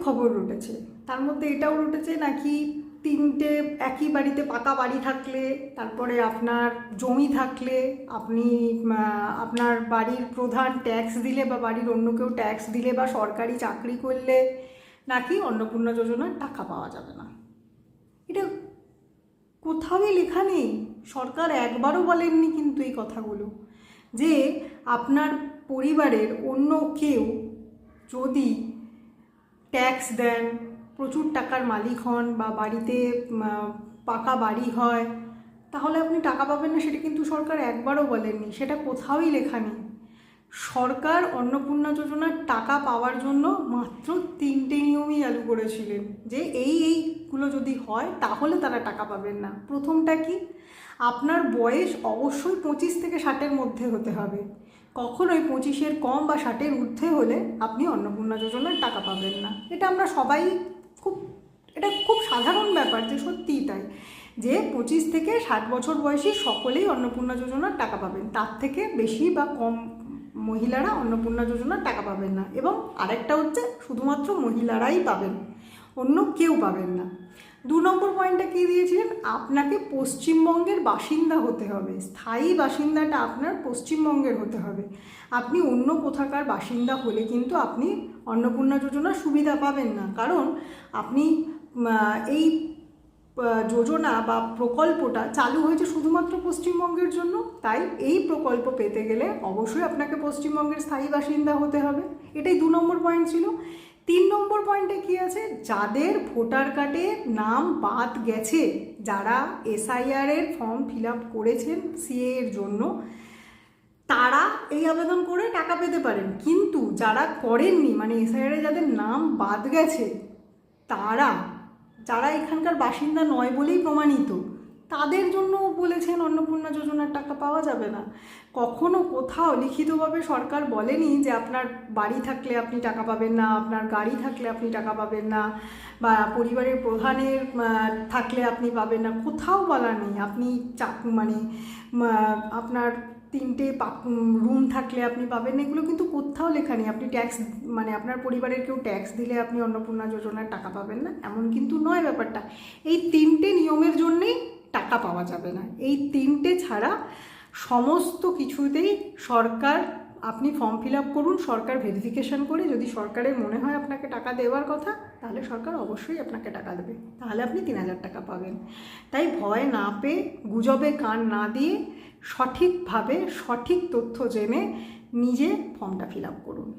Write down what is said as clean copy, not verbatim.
খবর উঠেছে, তার মধ্যে এটাও উঠেছে নাকি 3টে একই বাড়িতে পাকা বাড়ি থাকলে, তারপরে আপনার জমি থাকলে, আপনি আপনার বাড়ির প্রধান ট্যাক্স দিলে বা বাড়ির অন্য কেউ ট্যাক্স দিলে বা সরকারি চাকরি করলে নাকি অন্নপূর্ণা যোজনার টাকা পাওয়া যাবে না। এটা কোথাওই লেখা নেই, সরকার একবারও বলেননি কিন্তু এই কথাগুলো, যে আপনার পরিবারের অন্য কেউ যদি ট্যাক্স দেন, প্রচুর টাকার মালিক হন বা বাড়িতে পাকা বাড়ি হয়, তাহলে আপনি টাকা পাবেন না, সেটা কিন্তু সরকার একবারও বলেননি, সেটা কোথাওই লেখা নেই। সরকার অন্নপূর্ণা যোজনার টাকা পাওয়ার জন্য মাত্র 3টে নিয়মই চালু করেছিলেন, যে এইগুলো যদি হয় তাহলে তারা টাকা পাবেন না। প্রথমটা কি, আপনার বয়স অবশ্যই 25 থেকে 60-এর মধ্যে হতে হবে, কখনোই 25-এর কম বা 60-এর ঊর্ধ্বে হলে আপনি অন্নপূর্ণা যোজনার টাকা পাবেন না। এটা আমরা সবাই এটা খুব সাধারণ ব্যাপার, যে সত্যিই তাই, যে 25 থেকে 60 বছর বয়সী সকলেই অন্নপূর্ণা যোজনার টাকা পাবেন, তার থেকে বেশি বা কম মহিলারা অন্নপূর্ণা যোজনার টাকা পাবেন না। এবং আরেকটা হচ্ছে, শুধুমাত্র মহিলারাই পাবেন, অন্য কেউ পাবেন না। 2 নম্বর পয়েন্টটা কী দিয়েছিলেন, আপনাকে পশ্চিমবঙ্গের বাসিন্দা হতে হবে, স্থায়ী বাসিন্দাটা আপনার পশ্চিমবঙ্গের হতে হবে। আপনি অন্য কোথাকার বাসিন্দা হলে কিন্তু আপনি অন্নপূর্ণা যোজনার সুবিধা পাবেন না, কারণ আপনি এই যোজনা বা প্রকল্পটা চালু হয়েছে শুধুমাত্র পশ্চিমবঙ্গের জন্য, তাই এই প্রকল্প পেতে গেলে অবশ্যই আপনাকে পশ্চিমবঙ্গের স্থায়ী বাসিন্দা হতে হবে। এটাই 2 নম্বর পয়েন্ট ছিল। 3 নম্বর পয়েন্টে কী আছে, যাদের ভোটার কার্ডে নাম বাদ গেছে, যারা SIR-এর ফর্ম ফিল আপ করেছেন CA এর জন্য, তারা এই আবেদন করে টাকা পেতে পারেন। কিন্তু যারা করেননি, মানে SIR-এ যাদের নাম বাদ গেছে, যারা এখানকার বাসিন্দা নয় বলেই প্রমাণিত, তাদের জন্য বলেছেন অন্নপূর্ণা যোজনার টাকা পাওয়া যাবে না। কখনো কোথাও লিখিতভাবে সরকার বলেনি যে আপনার বাড়ি থাকলে আপনি টাকা পাবেন না, আপনার গাড়ি থাকলে আপনি টাকা পাবেন না, বা পরিবারের প্রধানের থাকলে আপনি পাবেন না, কোথাও বলা নেই। আপনি আপনার 3টে রুম থাকলে আপনি পাবেন না, এগুলো কিন্তু কোথাও লেখা নেই। আপনি ট্যাক্স আপনার পরিবারের কেউ ট্যাক্স দিলে আপনি অন্নপূর্ণা যোজনার টাকা পাবেন না, এমন কিন্তু নয় ব্যাপারটা। এই 3টে নিয়মের জন্যেই টাকা পাওয়া যাবে না। এই 3টে ছাড়া সমস্ত কিছুতেই সরকার, আপনি ফর্ম ফিল আপ করুন, সরকার ভেরিফিকেশান করে, যদি সরকারের মনে হয় আপনাকে টাকা দেওয়ার কথা, তাহলে সরকার অবশ্যই আপনাকে টাকা দেবে, তাহলে আপনি 3000 টাকা পাবেন। তাই ভয় না পেয়ে, গুজবে কান না দিয়ে, সঠিকভাবে সঠিক তথ্য জেনে নিজে ফর্মটা ফিল আপ করুন।